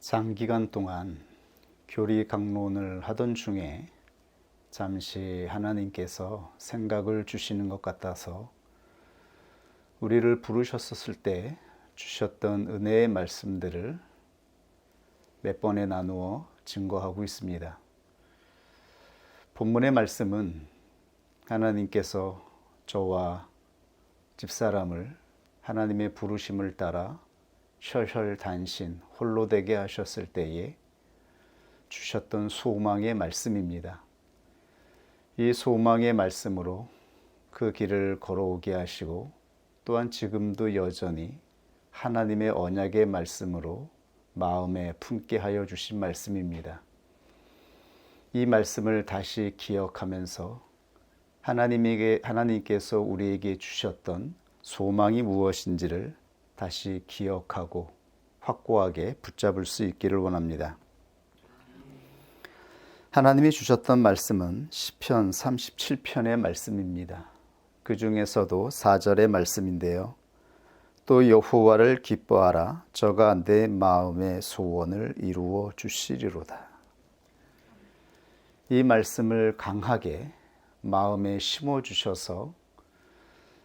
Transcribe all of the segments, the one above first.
장기간 동안 교리 강론을 하던 중에 잠시 하나님께서 생각을 주시는 것 같아서 우리를 부르셨었을 때 주셨던 은혜의 말씀들을 몇 번에 나누어 증거하고 있습니다. 본문의 말씀은 하나님께서 저와 집사람을 하나님의 부르심을 따라 혈혈단신 홀로 되게 하셨을 때에 주셨던 소망의 말씀입니다. 이 소망의 말씀으로 그 길을 걸어오게 하시고 또한 지금도 여전히 하나님의 언약의 말씀으로 마음에 품게 하여 주신 말씀입니다. 이 말씀을 다시 기억하면서 하나님께서 우리에게 주셨던 소망이 무엇인지를 다시 기억하고 확고하게 붙잡을 수 있기를 원합니다. 하나님이 주셨던 말씀은 시편 37편의 말씀입니다. 그 중에서도 4절의 말씀인데요. 또 여호와를 기뻐하라. 저가 내 마음의 소원을 이루어 주시리로다. 이 말씀을 강하게 마음에 심어 주셔서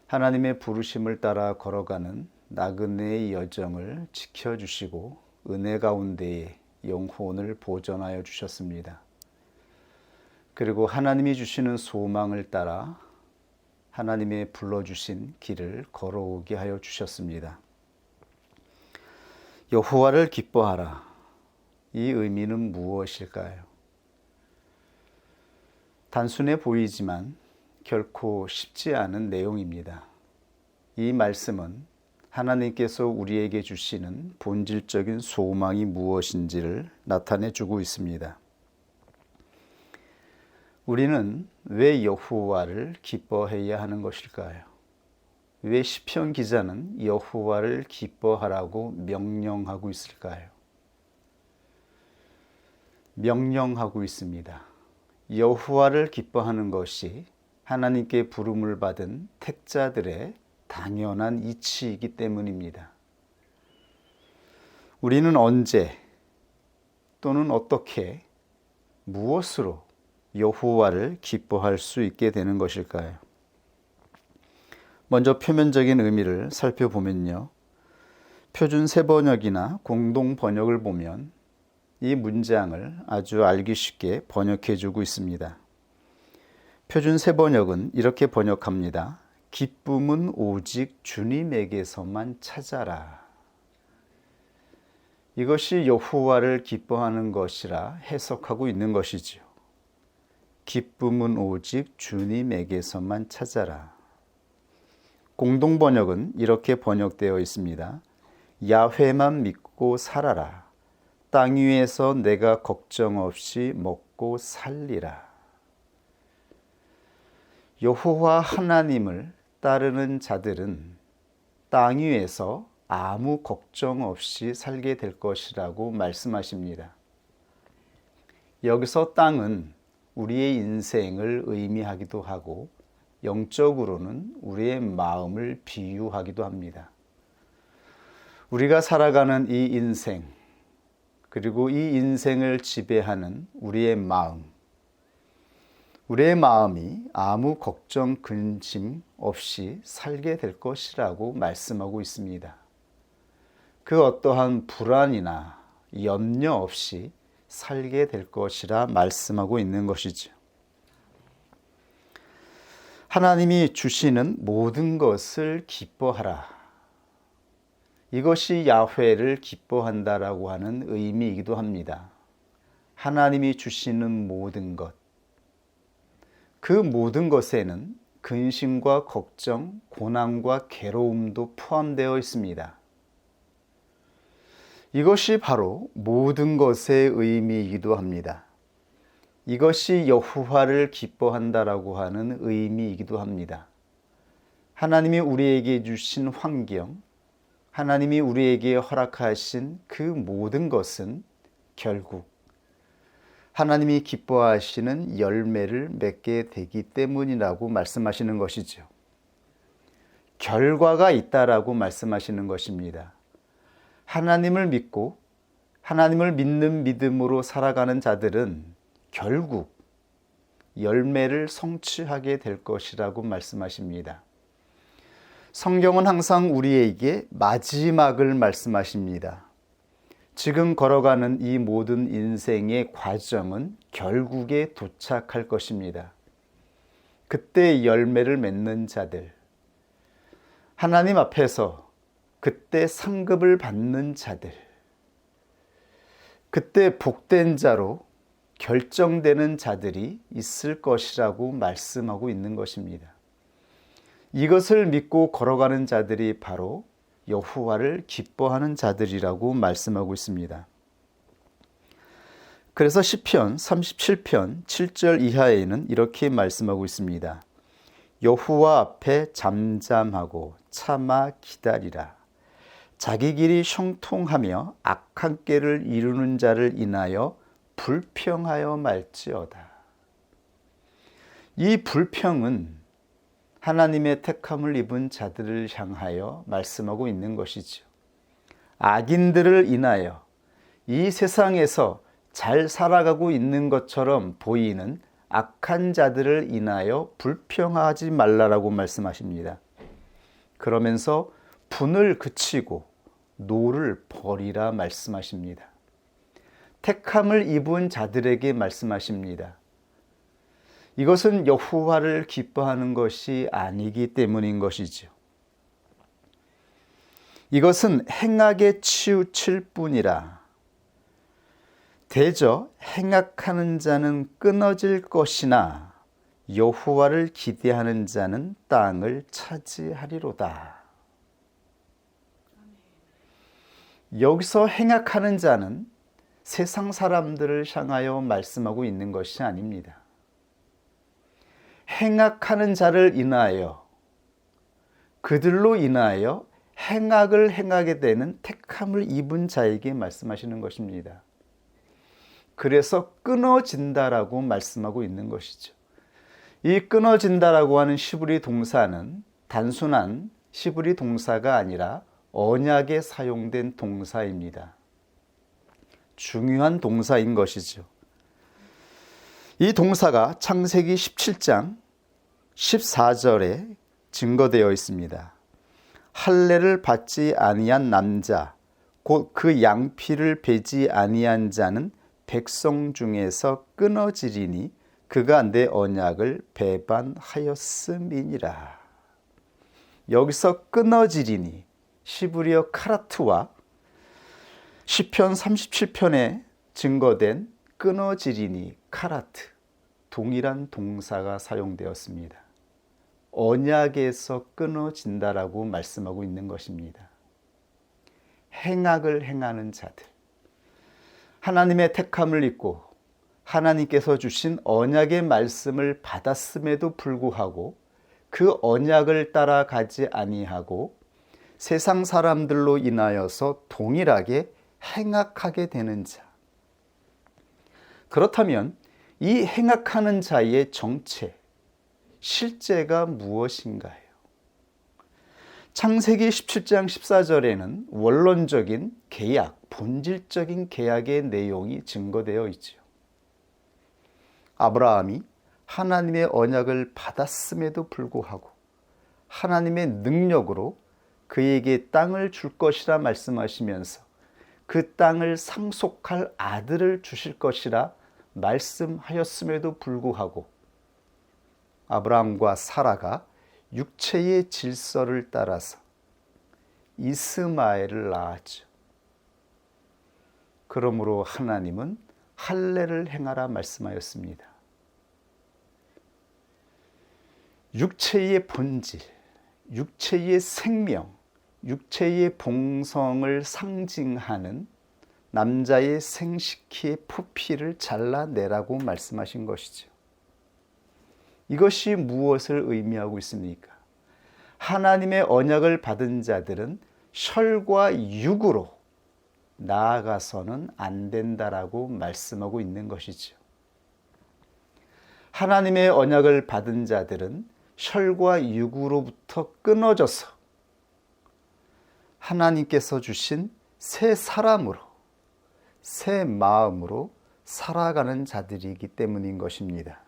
하나님의 부르심을 따라 걸어가는 나그네의 여정을 지켜주시고 은혜 가운데에 영혼을 보존하여 주셨습니다. 그리고 하나님이 주시는 소망을 따라 하나님의 불러주신 길을 걸어오게 하여 주셨습니다. 여호와를 기뻐하라. 이 의미는 무엇일까요? 단순해 보이지만 결코 쉽지 않은 내용입니다. 이 말씀은 하나님께서 우리에게 주시는 본질적인 소망이 무엇인지를 나타내주고 있습니다. 우리는 왜 여호와를 기뻐해야 하는 것일까요? 왜 시편 기자는 여호와를 기뻐하라고 명령하고 있을까요? 명령하고 있습니다. 여호와를 기뻐하는 것이 하나님께 부름을 받은 택자들의 당연한 이치이기 때문입니다. 우리는 언제 또는 어떻게 무엇으로 여호와를 기뻐할 수 있게 되는 것일까요? 먼저 표면적인 의미를 살펴보면요. 표준 세번역이나 공동 번역을 보면 이 문장을 아주 알기 쉽게 번역해 주고 있습니다. 표준 세번역은 이렇게 번역합니다. 기쁨은 오직 주님에게서만 찾아라. 이것이 여호와를 기뻐하는 것이라 해석하고 있는 것이지요. 기쁨은 오직 주님에게서만 찾아라. 공동 번역은 이렇게 번역되어 있습니다. 야훼만 믿고 살아라. 땅 위에서 내가 걱정 없이 먹고 살리라. 여호와 하나님을 따르는 자들은 땅 위에서 아무 걱정 없이 살게 될 것이라고 말씀하십니다. 여기서 땅은 우리의 인생을 의미하기도 하고 영적으로는 우리의 마음을 비유하기도 합니다. 우리가 살아가는 이 인생, 그리고 이 인생을 지배하는 우리의 마음이 아무 걱정, 근심 없이 살게 될 것이라고 말씀하고 있습니다. 그 어떠한 불안이나 염려 없이 살게 될 것이라 말씀하고 있는 것이죠. 하나님이 주시는 모든 것을 기뻐하라. 이것이 야훼를 기뻐한다라고 하는 의미이기도 합니다. 하나님이 주시는 모든 것. 그 모든 것에는 근심과 걱정, 고난과 괴로움도 포함되어 있습니다. 이것이 바로 모든 것의 의미이기도 합니다. 이것이 여호와를 기뻐한다라고 하는 의미이기도 합니다. 하나님이 우리에게 주신 환경, 하나님이 우리에게 허락하신 그 모든 것은 결국 하나님이 기뻐하시는 열매를 맺게 되기 때문이라고 말씀하시는 것이죠. 결과가 있다라고 말씀하시는 것입니다. 하나님을 믿고 하나님을 믿는 믿음으로 살아가는 자들은 결국 열매를 성취하게 될 것이라고 말씀하십니다. 성경은 항상 우리에게 마지막을 말씀하십니다. 지금 걸어가는 이 모든 인생의 과정은 결국에 도착할 것입니다. 그때 열매를 맺는 자들, 하나님 앞에서 그때 상급을 받는 자들, 그때 복된 자로 결정되는 자들이 있을 것이라고 말씀하고 있는 것입니다. 이것을 믿고 걸어가는 자들이 바로 여호와를 기뻐하는 자들이라고 말씀하고 있습니다. 그래서 시편 37편 7절 이하에는 이렇게 말씀하고 있습니다. 여호와 앞에 잠잠하고 참아 기다리라. 자기 길이 형통하며 악한 꾀를 이루는 자를 인하여 불평하여 말지어다. 이 불평은 하나님의 택함을 입은 자들을 향하여 말씀하고 있는 것이죠. 악인들을 인하여 이 세상에서 잘 살아가고 있는 것처럼 보이는 악한 자들을 인하여 불평하지 말라라고 말씀하십니다. 그러면서 분을 그치고 노를 버리라 말씀하십니다. 택함을 입은 자들에게 말씀하십니다. 이것은 여호와를 기뻐하는 것이 아니기 때문인 것이죠. 이것은 행악에 치우칠 뿐이라. 대저 행악하는 자는 끊어질 것이나 여호와를 기대하는 자는 땅을 차지하리로다. 여기서 행악하는 자는 세상 사람들을 향하여 말씀하고 있는 것이 아닙니다. 행악하는 자를 인하여 그들로 인하여 행악을 행하게 되는 택함을 입은 자에게 말씀하시는 것입니다. 그래서 끊어진다라고 말씀하고 있는 것이죠. 이 끊어진다라고 하는 시브리 동사는 단순한 시브리 동사가 아니라 언약에 사용된 동사입니다. 중요한 동사인 것이죠. 이 동사가 창세기 17장 14절에 증거되어 있습니다. 할례를 받지 아니한 남자 곧 그 양피를 베지 아니한 자는 백성 중에서 끊어지리니 그가 내 언약을 배반하였음이니라. 여기서 끊어지리니 시브리어 카라트와 시편 37편에 증거된 끊어지리니 카라트 동일한 동사가 사용되었습니다. 언약에서 끊어진다라고 말씀하고 있는 것입니다. 행악을 행하는 자들, 하나님의 택함을 입고 하나님께서 주신 언약의 말씀을 받았음에도 불구하고 그 언약을 따라가지 아니하고 세상 사람들로 인하여서 동일하게 행악하게 되는 자. 그렇다면 이 행악하는 자의 정체, 실제가 무엇인가요? 창세기 17장 14절에는 원론적인 계약, 본질적인 계약의 내용이 증거되어 있죠. 아브라함이 하나님의 언약을 받았음에도 불구하고 하나님의 능력으로 그에게 땅을 줄 것이라 말씀하시면서 그 땅을 상속할 아들을 주실 것이라 말씀하였음에도 불구하고 아브라함과 사라가 육체의 질서를 따라서 이스마엘을 낳았죠. 그러므로 하나님은 할례를 행하라 말씀하였습니다. 육체의 본질, 육체의 생명, 육체의 봉성을 상징하는 남자의 생식기의 표피를 잘라내라고 말씀하신 것이죠. 이것이 무엇을 의미하고 있습니까? 하나님의 언약을 받은 자들은 혈과 육으로 나아가서는 안 된다라고 말씀하고 있는 것이죠. 하나님의 언약을 받은 자들은 혈과 육으로부터 끊어져서 하나님께서 주신 새 사람으로 새 마음으로 살아가는 자들이기 때문인 것입니다.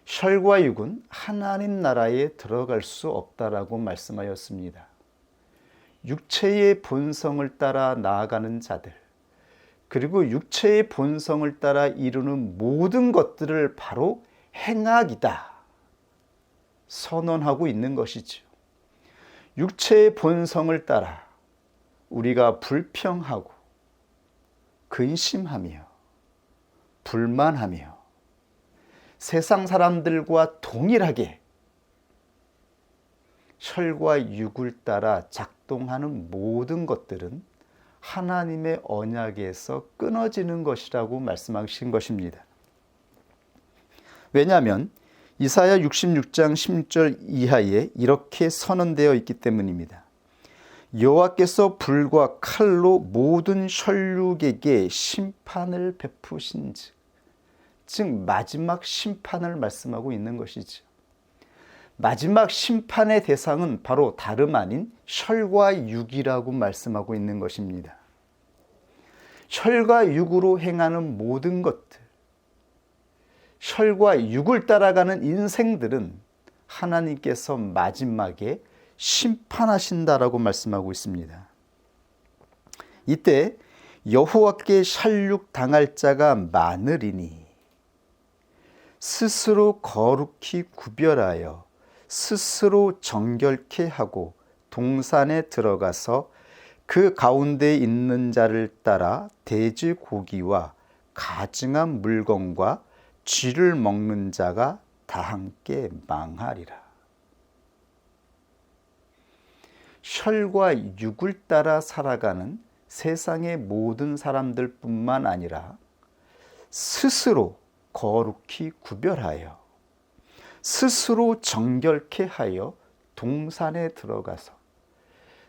혈과 육은 하나님 나라에 들어갈 수 없다라고 말씀하였습니다. 육체의 본성을 따라 나아가는 자들, 그리고 육체의 본성을 따라 이루는 모든 것들을 바로 행악이다 선언하고 있는 것이죠. 육체의 본성을 따라 우리가 불평하고 근심하며 불만하며 세상 사람들과 동일하게 혈과 육을 따라 작동하는 모든 것들은 하나님의 언약에서 끊어지는 것이라고 말씀하신 것입니다. 왜냐하면 이사야 66장 16절 이하에 이렇게 선언되어 있기 때문입니다. 여호와께서 불과 칼로 모든 혈육에게 심판을 베푸신즉, 즉 마지막 심판을 말씀하고 있는 것이죠. 마지막 심판의 대상은 바로 다름 아닌 혈과 육이라고 말씀하고 있는 것입니다. 혈과 육으로 행하는 모든 것들, 혈과 육을 따라가는 인생들은 하나님께서 마지막에 심판하신다라고 말씀하고 있습니다. 이때 여호와께 혈육 당할 자가 많으리니 스스로 거룩히 구별하여 스스로 정결케 하고 동산에 들어가서 그 가운데 있는 자를 따라 돼지 고기와 가증한 물건과 쥐를 먹는 자가 다 함께 망하리라. 혈과 육을 따라 살아가는 세상의 모든 사람들뿐만 아니라 스스로 거룩히 구별하여 스스로 정결케 하여 동산에 들어가서,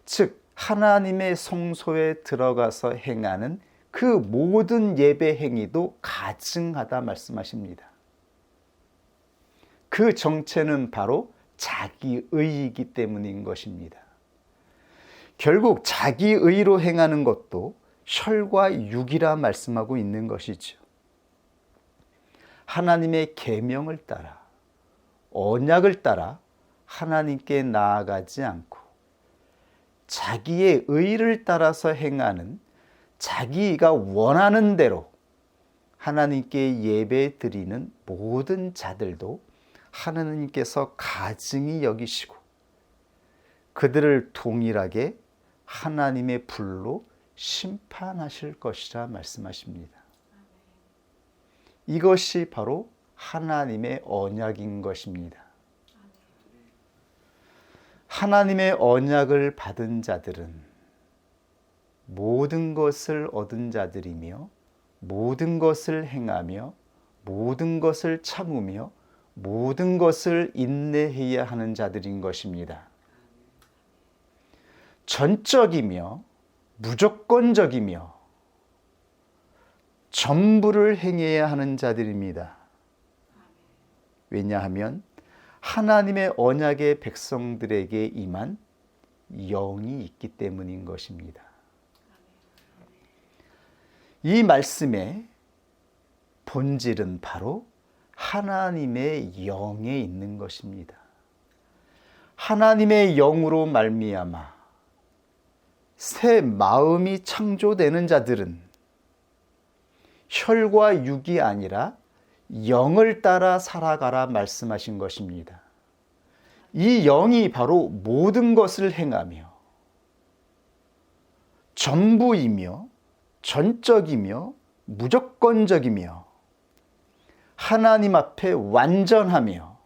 즉 하나님의 성소에 들어가서 행하는 그 모든 예배 행위도 가증하다 말씀하십니다. 그 정체는 바로 자기의이기 때문인 것입니다. 결국 자기의로 행하는 것도 혈과 육이라 말씀하고 있는 것이죠. 하나님의 계명을 따라, 언약을 따라 하나님께 나아가지 않고 자기의 의를 따라서 행하는, 자기가 원하는 대로 하나님께 예배 드리는 모든 자들도 하나님께서 가증히 여기시고 그들을 동일하게 하나님의 불로 심판하실 것이라 말씀하십니다. 이것이 바로 하나님의 언약인 것입니다. 하나님의 언약을 받은 자들은 모든 것을 얻은 자들이며 모든 것을 행하며 모든 것을 참으며 모든 것을 인내해야 하는 자들인 것입니다. 전적이며 무조건적이며 전부를 행해야 하는 자들입니다. 왜냐하면 하나님의 언약의 백성들에게 임한 영이 있기 때문인 것입니다. 이 말씀의 본질은 바로 하나님의 영에 있는 것입니다. 하나님의 영으로 말미암아 새 마음이 창조되는 자들은 혈과 육이 아니라 영을 따라 살아가라 말씀하신 것입니다. 이 영이 바로 모든 것을 행하며 전부이며 전적이며 무조건적이며 하나님 앞에 완전하며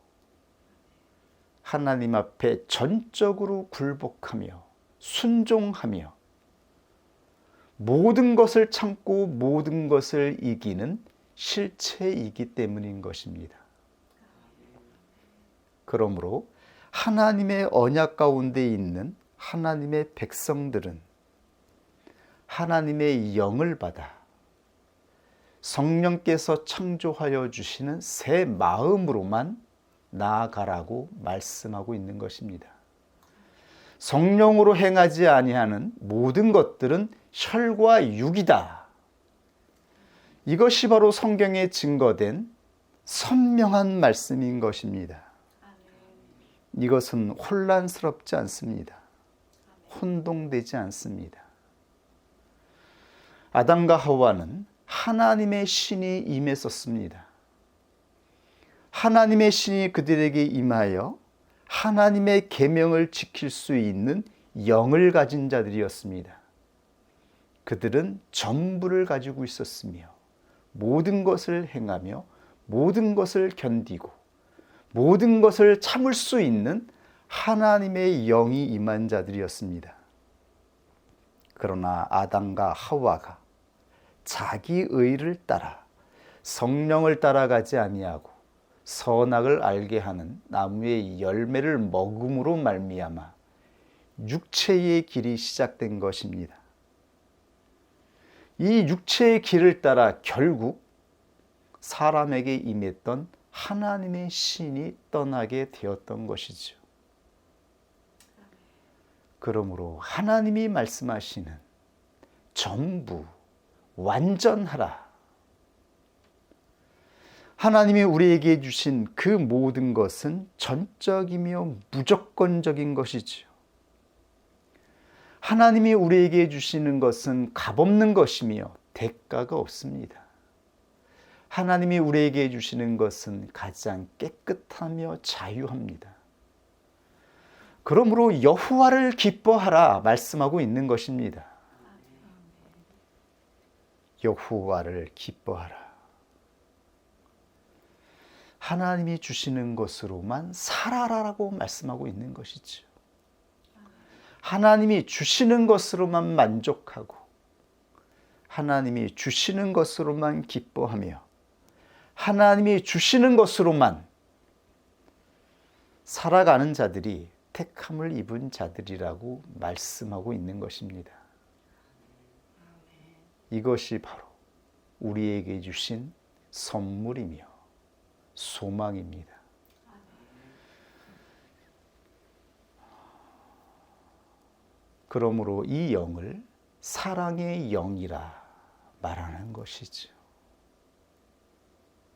하나님 앞에 전적으로 굴복하며 순종하며 모든 것을 참고 모든 것을 이기는 실체이기 때문인 것입니다. 그러므로 하나님의 언약 가운데 있는 하나님의 백성들은 하나님의 영을 받아 성령께서 창조하여 주시는 새 마음으로만 나아가라고 말씀하고 있는 것입니다. 성령으로 행하지 아니하는 모든 것들은 혈과 육이다 이것이 바로 성경에 증거된 선명한 말씀인 것입니다. 이것은 혼란스럽지 않습니다. 혼동되지 않습니다. 아담과 하와는 하나님의 신이 임했었습니다. 하나님의 신이 그들에게 임하여 하나님의 계명을 지킬 수 있는 영을 가진 자들이었습니다. 그들은 전부를 가지고 있었으며 모든 것을 행하며 모든 것을 견디고 모든 것을 참을 수 있는 하나님의 영이 임한 자들이었습니다. 그러나 아담과 하와가 자기 의를 따라 성령을 따라가지 아니하고 선악을 알게 하는 나무의 열매를 먹음으로 말미암아 육체의 길이 시작된 것입니다. 이 육체의 길을 따라 결국 사람에게 임했던 하나님의 신이 떠나게 되었던 것이죠. 그러므로 하나님이 말씀하시는 전부 완전하라. 하나님이 우리에게 주신 그 모든 것은 전적이며 무조건적인 것이지요. 하나님이 우리에게 주시는 것은 값없는 것이며 대가가 없습니다. 하나님이 우리에게 주시는 것은 가장 깨끗하며 자유합니다. 그러므로 여호와를 기뻐하라 말씀하고 있는 것입니다. 여호와를 기뻐하라. 하나님이 주시는 것으로만 살아라라고 말씀하고 있는 것이죠. 하나님이 주시는 것으로만 만족하고 하나님이 주시는 것으로만 기뻐하며 하나님이 주시는 것으로만 살아가는 자들이 택함을 입은 자들이라고 말씀하고 있는 것입니다. 이것이 바로 우리에게 주신 선물이며 소망입니다. 그러므로 이 영을 사랑의 영이라 말하는 것이죠.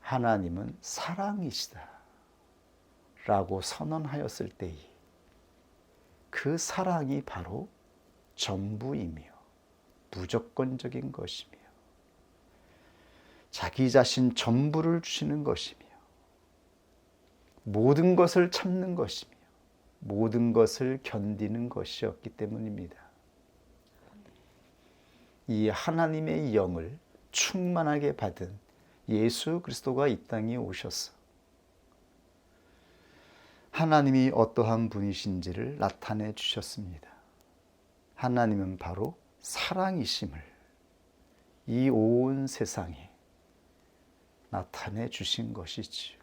하나님은 사랑이시다 라고 선언하였을 때에 그 사랑이 바로 전부이며 무조건적인 것이며 자기 자신 전부를 주시는 것이며 모든 것을 참는 것이며 모든 것을 견디는 것이었기 때문입니다. 이 하나님의 영을 충만하게 받은 예수 그리스도가 이 땅에 오셔서 하나님이 어떠한 분이신지를 나타내 주셨습니다. 하나님은 바로 사랑이심을 이 온 세상에 나타내 주신 것이지요.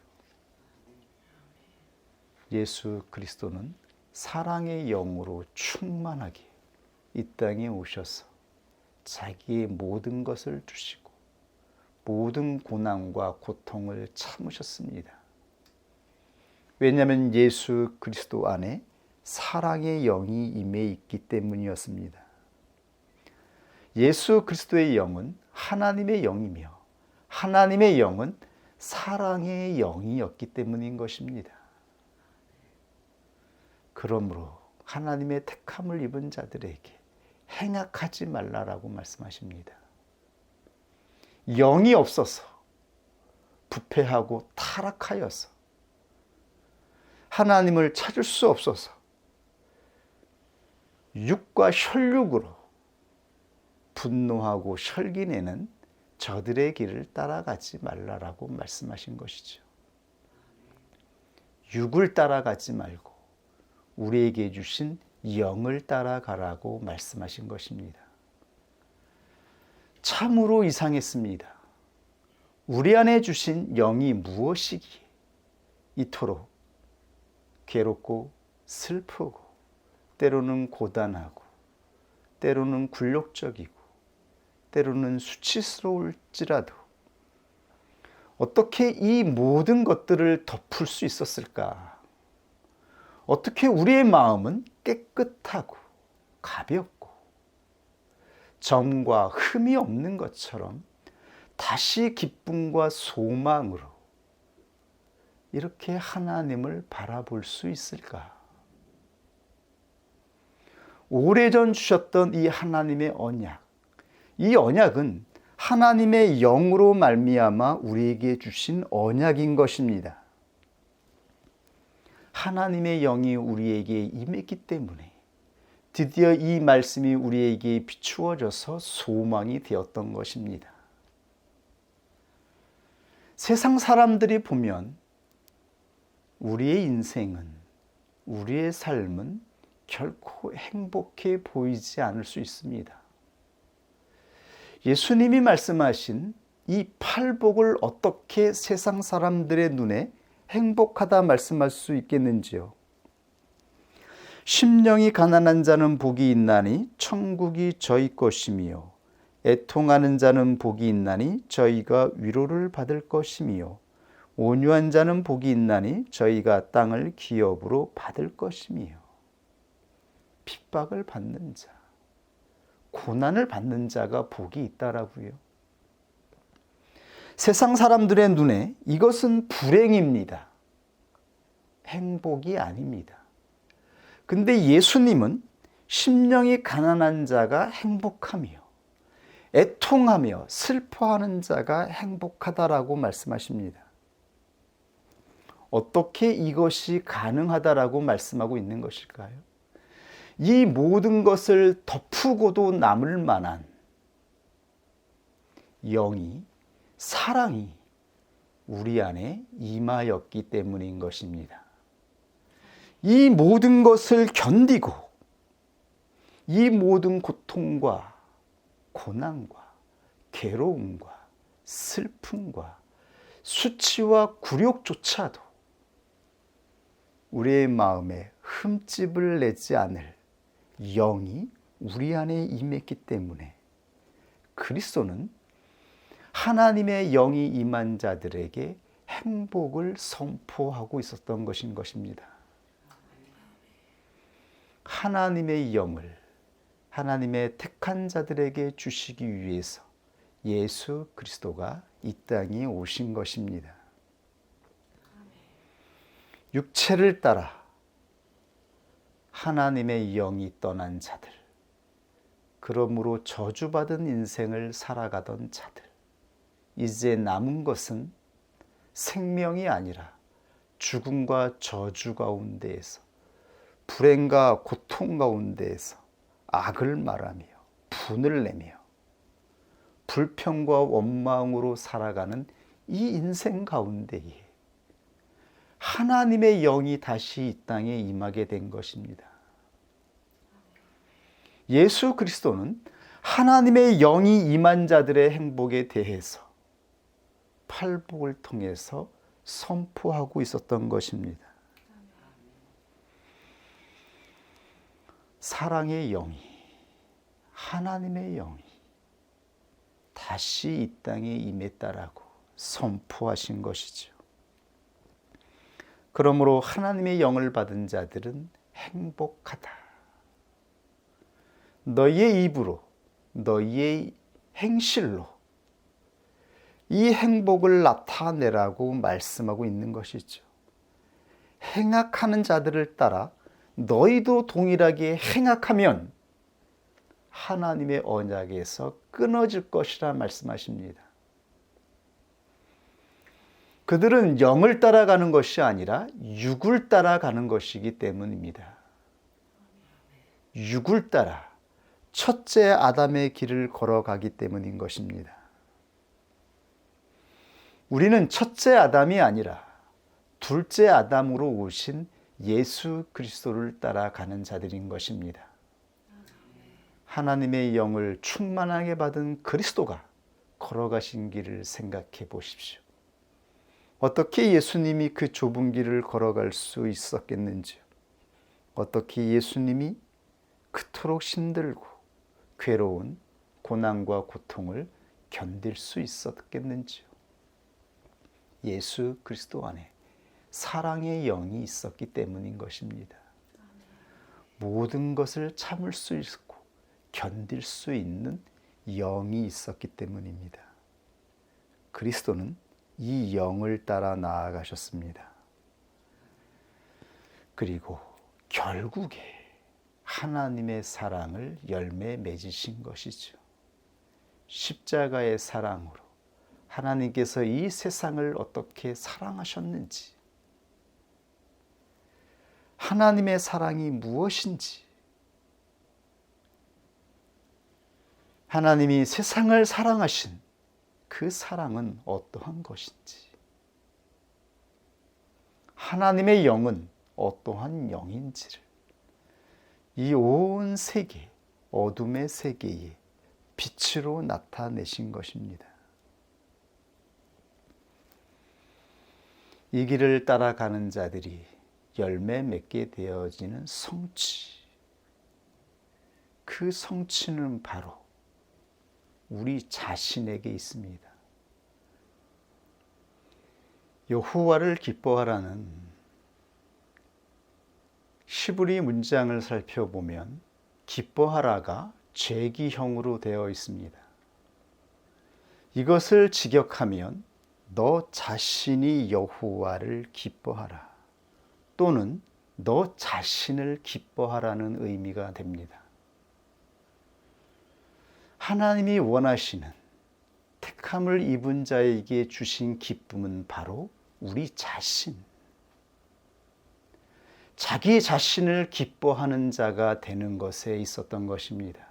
예수 그리스도는 사랑의 영으로 충만하게 이 땅에 오셔서 자기의 모든 것을 주시고 모든 고난과 고통을 참으셨습니다. 왜냐하면 예수 그리스도 안에 사랑의 영이 임해 있기 때문이었습니다. 예수 그리스도의 영은 하나님의 영이며 하나님의 영은 사랑의 영이었기 때문인 것입니다. 그러므로 하나님의 택함을 입은 자들에게 행악하지 말라라고 말씀하십니다. 영이 없어서 부패하고 타락하여서 하나님을 찾을 수 없어서 육과 혈육으로 분노하고 혈기내는 저들의 길을 따라가지 말라라고 말씀하신 것이죠. 육을 따라가지 말고 우리에게 주신 영을 따라가라고 말씀하신 것입니다. 참으로 이상했습니다. 우리 안에 주신 영이 무엇이기에 이토록 괴롭고 슬프고 때로는 고단하고 때로는 굴욕적이고 때로는 수치스러울지라도 어떻게 이 모든 것들을 덮을 수 있었을까? 어떻게 우리의 마음은 깨끗하고 가볍고 점과 흠이 없는 것처럼 다시 기쁨과 소망으로 이렇게 하나님을 바라볼 수 있을까? 오래전 주셨던 이 하나님의 언약, 이 언약은 하나님의 영으로 말미암아 우리에게 주신 언약인 것입니다. 하나님의 영이 우리에게 임했기 때문에 드디어 이 말씀이 우리에게 비추어져서 소망이 되었던 것입니다. 세상 사람들이 보면 우리의 인생은, 우리의 삶은 결코 행복해 보이지 않을 수 있습니다. 예수님이 말씀하신 이 팔복을 어떻게 세상 사람들의 눈에 행복하다 말씀할 수 있겠는지요? 심령이 가난한 자는 복이 있나니 천국이 저희 것이며 애통하는 자는 복이 있나니 저희가 위로를 받을 것이며 온유한 자는 복이 있나니 저희가 땅을 기업으로 받을 것이며 핍박을 받는 자, 고난을 받는 자가 복이 있다라고요. 세상 사람들의 눈에 이것은 불행입니다. 행복이 아닙니다. 근데 예수님은 심령이 가난한 자가 행복하며 애통하며 슬퍼하는 자가 행복하다라고 말씀하십니다. 어떻게 이것이 가능하다라고 말씀하고 있는 것일까요? 이 모든 것을 덮으고도 남을 만한 영이, 사랑이 우리 안에 임하였기 때문인 것입니다. 이 모든 것을 견디고 이 모든 고통과 고난과 괴로움과 슬픔과 수치와 굴욕조차도 우리의 마음에 흠집을 내지 않을 영이 우리 안에 임했기 때문에 그리스도는 하나님의 영이 임한 자들에게 행복을 선포하고 있었던 것인 것입니다. 하나님의 영을 하나님의 택한 자들에게 주시기 위해서 예수 그리스도가 이 땅에 오신 것입니다. 육체를 따라 하나님의 영이 떠난 자들, 그러므로 저주받은 인생을 살아가던 자들, 이제 남은 것은 생명이 아니라 죽음과 저주 가운데에서 불행과 고통 가운데에서 악을 말하며 분을 내며 불평과 원망으로 살아가는 이 인생 가운데에 하나님의 영이 다시 이 땅에 임하게 된 것입니다. 예수 그리스도는 하나님의 영이 임한 자들의 행복에 대해서 팔복을 통해서 선포하고 있었던 것입니다. 사랑의 영이, 하나님의 영이 다시 이 땅에 임했다라고 선포하신 것이죠. 그러므로 하나님의 영을 받은 자들은 행복하다. 너희의 입으로, 너희의 행실로 이 행복을 나타내라고 말씀하고 있는 것이죠. 행악하는 자들을 따라 너희도 동일하게 행악하면 하나님의 언약에서 끊어질 것이라 말씀하십니다. 그들은 영을 따라가는 것이 아니라 육을 따라가는 것이기 때문입니다. 육을 따라 첫째 아담의 길을 걸어가기 때문인 것입니다. 우리는 첫째 아담이 아니라 둘째 아담으로 오신 예수 그리스도를 따라가는 자들인 것입니다. 하나님의 영을 충만하게 받은 그리스도가 걸어가신 길을 생각해 보십시오. 어떻게 예수님이 그 좁은 길을 걸어갈 수 있었겠는지요? 어떻게 예수님이 그토록 힘들고 괴로운 고난과 고통을 견딜 수 있었겠는지요? 예수 그리스도 안에 사랑의 영이 있었기 때문인 것입니다. 모든 것을 참을 수 있고 견딜 수 있는 영이 있었기 때문입니다. 그리스도는 이 영을 따라 나아가셨습니다. 그리고 결국에 하나님의 사랑을 열매 맺으신 것이죠. 십자가의 사랑으로 하나님께서 이 세상을 어떻게 사랑하셨는지, 하나님의 사랑이 무엇인지, 하나님이 세상을 사랑하신 그 사랑은 어떠한 것인지, 하나님의 영은 어떠한 영인지를 이 온 세계, 어둠의 세계에 빛으로 나타내신 것입니다. 이 길을 따라가는 자들이 열매 맺게 되어지는 성취, 그 성취는 바로 우리 자신에게 있습니다. 여호와를 기뻐하라는 시브리 문장을 살펴보면 기뻐하라가 죄기형으로 되어 있습니다. 이것을 직역하면 너 자신이 여호와를 기뻐하라 또는 너 자신을 기뻐하라는 의미가 됩니다. 하나님이 원하시는 택함을 입은 자에게 주신 기쁨은 바로 우리 자신, 자기 자신을 기뻐하는 자가 되는 것에 있었던 것입니다.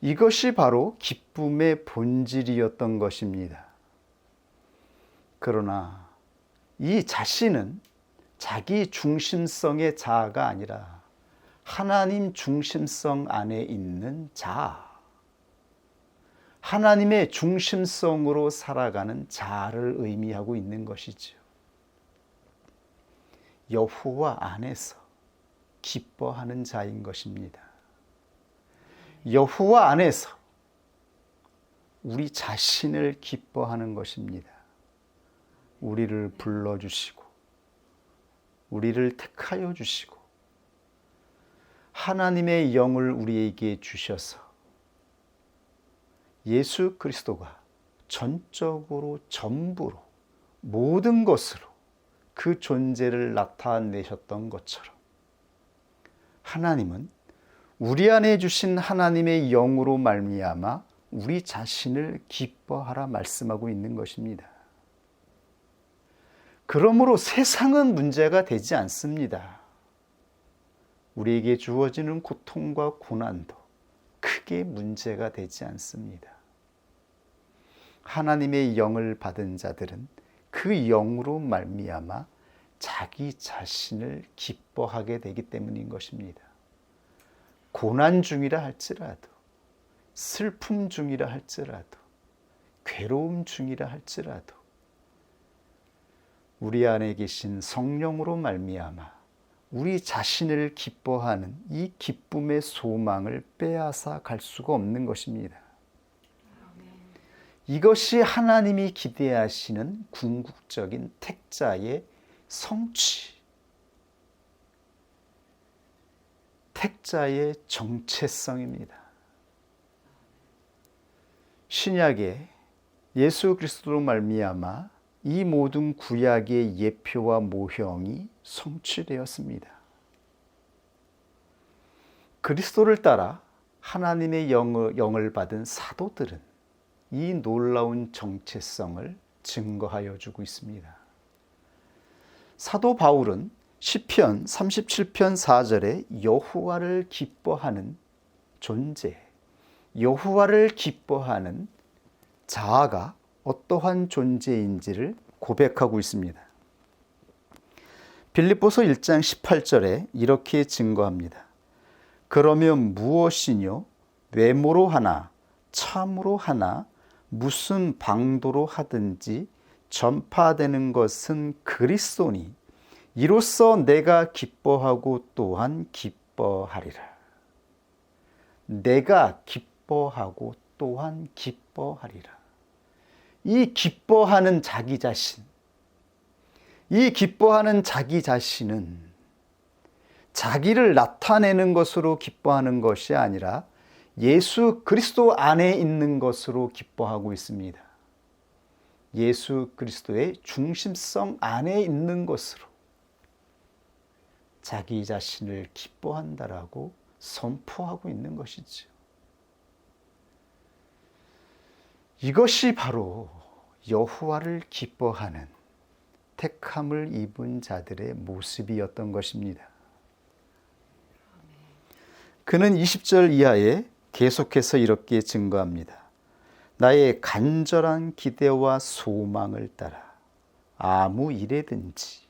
이것이 바로 기쁨의 본질이었던 것입니다. 그러나 이 자신은 자기 중심성의 자아가 아니라 하나님 중심성 안에 있는 자아, 하나님의 중심성으로 살아가는 자아를 의미하고 있는 것이죠. 여호와 안에서 기뻐하는 자인 것입니다. 여호와 안에서 우리 자신을 기뻐하는 것입니다. 우리를 불러주시고 우리를 택하여 주시고 하나님의 영을 우리에게 주셔서 예수 그리스도가 전적으로 전부로 모든 것으로 그 존재를 나타내셨던 것처럼 하나님은 우리 안에 주신 하나님의 영으로 말미암아 우리 자신을 기뻐하라 말씀하고 있는 것입니다. 그러므로 세상은 문제가 되지 않습니다. 우리에게 주어지는 고통과 고난도 크게 문제가 되지 않습니다. 하나님의 영을 받은 자들은 그 영으로 말미암아 자기 자신을 기뻐하게 되기 때문인 것입니다. 고난 중이라 할지라도, 슬픔 중이라 할지라도, 괴로움 중이라 할지라도 우리 안에 계신 성령으로 말미암아 우리 자신을 기뻐하는 이 기쁨의 소망을 빼앗아 갈 수가 없는 것입니다. 이것이 하나님이 기대하시는 궁극적인 택자의 성취, 택자의 정체성입니다. 신약에 예수 그리스도로 말미암아 이 모든 구약의 예표와 모형이 성취되었습니다. 그리스도를 따라 하나님의 영을 받은 사도들은 이 놀라운 정체성을 증거하여 주고 있습니다. 사도 바울은 시편 37편 4절에 여호와를 기뻐하는 존재, 여호와를 기뻐하는 자아가 어떠한 존재인지를 고백하고 있습니다. 빌립보서 1장 18절에 이렇게 증거합니다. 그러면 무엇이뇨? 외모로 하나, 참으로 하나, 무슨 방도로 하든지 전파되는 것은 그리스도니 이로써 내가 기뻐하고 또한 기뻐하리라. 내가 기뻐하고 또한 기뻐하리라. 이 기뻐하는 자기 자신, 이 기뻐하는 자기 자신은 자기를 나타내는 것으로 기뻐하는 것이 아니라 예수 그리스도 안에 있는 것으로 기뻐하고 있습니다. 예수 그리스도의 중심성 안에 있는 것으로 자기 자신을 기뻐한다라고 선포하고 있는 것이죠. 이것이 바로 여호와를 기뻐하는 택함을 입은 자들의 모습이었던 것입니다. 그는 20절 이하에 계속해서 이렇게 증거합니다. 나의 간절한 기대와 소망을 따라 아무 일에든지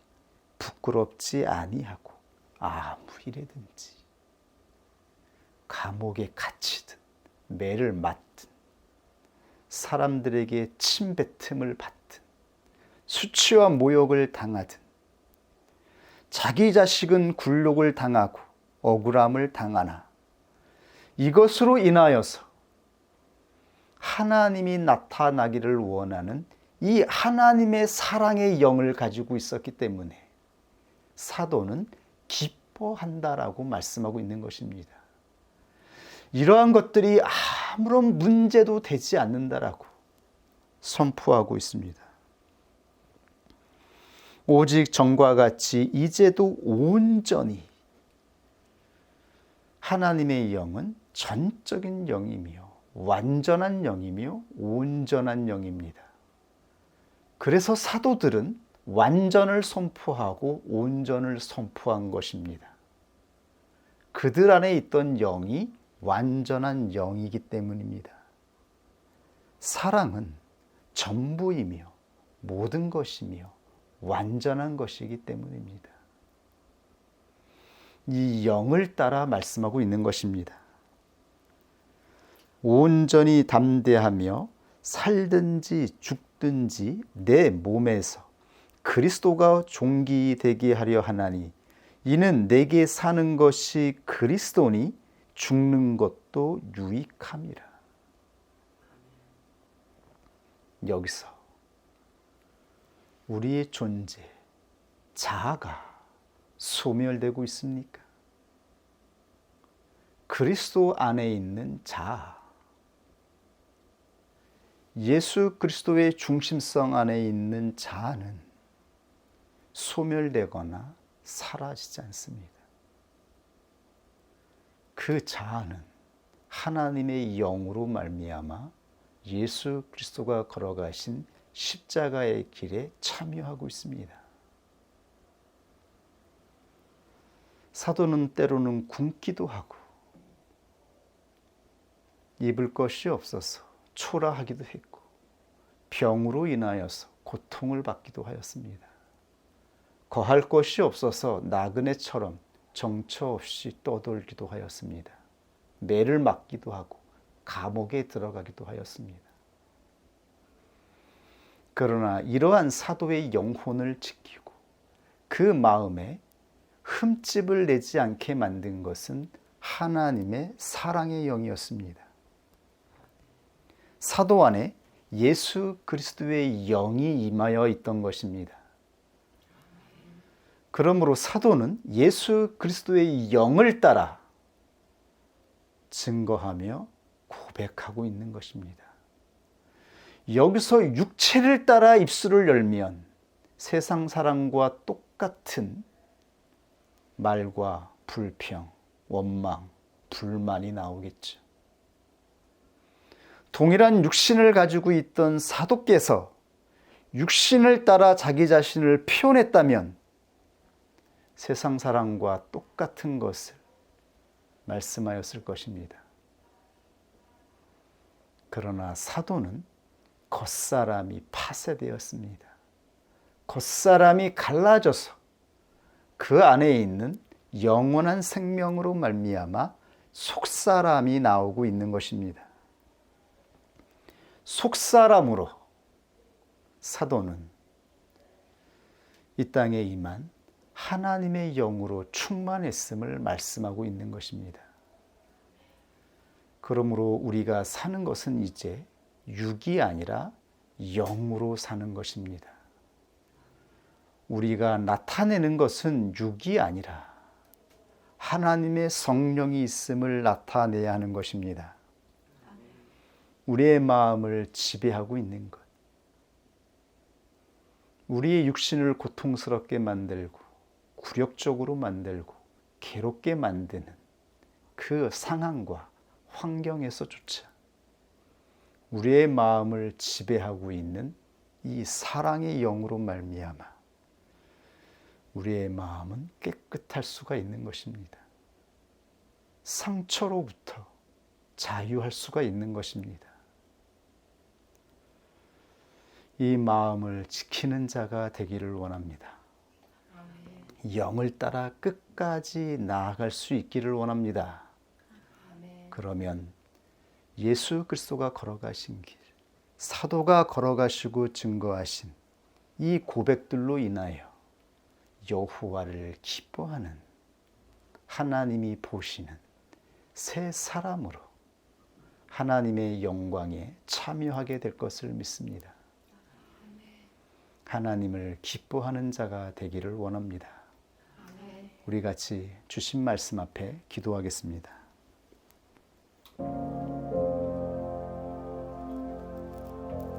부끄럽지 아니하고 아무 일에든지 감옥에 갇히든 매를 맞든 사람들에게 침뱉음을 받든 수치와 모욕을 당하든 자기 자식은 굴욕을 당하고 억울함을 당하나 이것으로 인하여서 하나님이 나타나기를 원하는 이 하나님의 사랑의 영을 가지고 있었기 때문에 사도는 기뻐한다라고 말씀하고 있는 것입니다. 이러한 것들이 아무런 문제도 되지 않는다라고 선포하고 있습니다. 오직 전과 같이 이제도 온전히 하나님의 영은 전적인 영이며 완전한 영이며 온전한 영입니다. 그래서 사도들은 완전을 선포하고 온전을 선포한 것입니다. 그들 안에 있던 영이 완전한 영이기 때문입니다. 사랑은 전부이며 모든 것이며 완전한 것이기 때문입니다. 이 영을 따라 말씀하고 있는 것입니다. 온전히 담대하며 살든지 죽든지 내 몸에서 그리스도가 존귀되게 하려 하나니 이는 내게 사는 것이 그리스도니 죽는 것도 유익함이라. 여기서 우리의 존재, 자아가 소멸되고 있습니까? 그리스도 안에 있는 자아, 예수 그리스도의 중심성 안에 있는 자아는 소멸되거나 사라지지 않습니다. 그 자아는 하나님의 영으로 말미암아 예수 그리스도가 걸어가신 십자가의 길에 참여하고 있습니다. 사도는 때로는 굶기도 하고 입을 것이 없어서 초라하기도 했고 병으로 인하여서 고통을 받기도 하였습니다. 거할 것이 없어서 나그네처럼 정처 없이 떠돌기도 하였습니다. 매를 맞기도 하고 감옥에 들어가기도 하였습니다. 그러나 이러한 사도의 영혼을 지키고 그 마음에 흠집을 내지 않게 만든 것은 하나님의 사랑의 영이었습니다. 사도 안에 예수 그리스도의 영이 임하여 있던 것입니다. 그러므로 사도는 예수 그리스도의 영을 따라 증거하며 고백하고 있는 것입니다. 여기서 육체를 따라 입술을 열면 세상 사람과 똑같은 말과 불평, 원망, 불만이 나오겠죠. 동일한 육신을 가지고 있던 사도께서 육신을 따라 자기 자신을 표현했다면 세상 사람과 똑같은 것을 말씀하였을 것입니다. 그러나 사도는 겉사람이 파쇄되었습니다. 겉사람이 갈라져서 그 안에 있는 영원한 생명으로 말미암아 속사람이 나오고 있는 것입니다. 속사람으로 사도는 이 땅에 임한 하나님의 영으로 충만했음을 말씀하고 있는 것입니다. 그러므로 우리가 사는 것은 이제 육이 아니라 영으로 사는 것입니다. 우리가 나타내는 것은 육이 아니라 하나님의 성령이 있음을 나타내야 하는 것입니다. 우리의 마음을 지배하고 있는 것, 우리의 육신을 고통스럽게 만들고 굴욕적으로 만들고 괴롭게 만드는 그 상황과 환경에서조차 우리의 마음을 지배하고 있는 이 사랑의 영으로 말미암아 우리의 마음은 깨끗할 수가 있는 것입니다. 상처로부터 자유할 수가 있는 것입니다. 이 마음을 지키는 자가 되기를 원합니다. 영을 따라 끝까지 나아갈 수 있기를 원합니다. 그러면 예수 그리스도가 걸어가신 길, 사도가 걸어가시고 증거하신 이 고백들로 인하여 여호와를 기뻐하는 하나님이 보시는 새 사람으로 하나님의 영광에 참여하게 될 것을 믿습니다. 하나님을 기뻐하는 자가 되기를 원합니다. 우리 같이 주신 말씀 앞에 기도하겠습니다.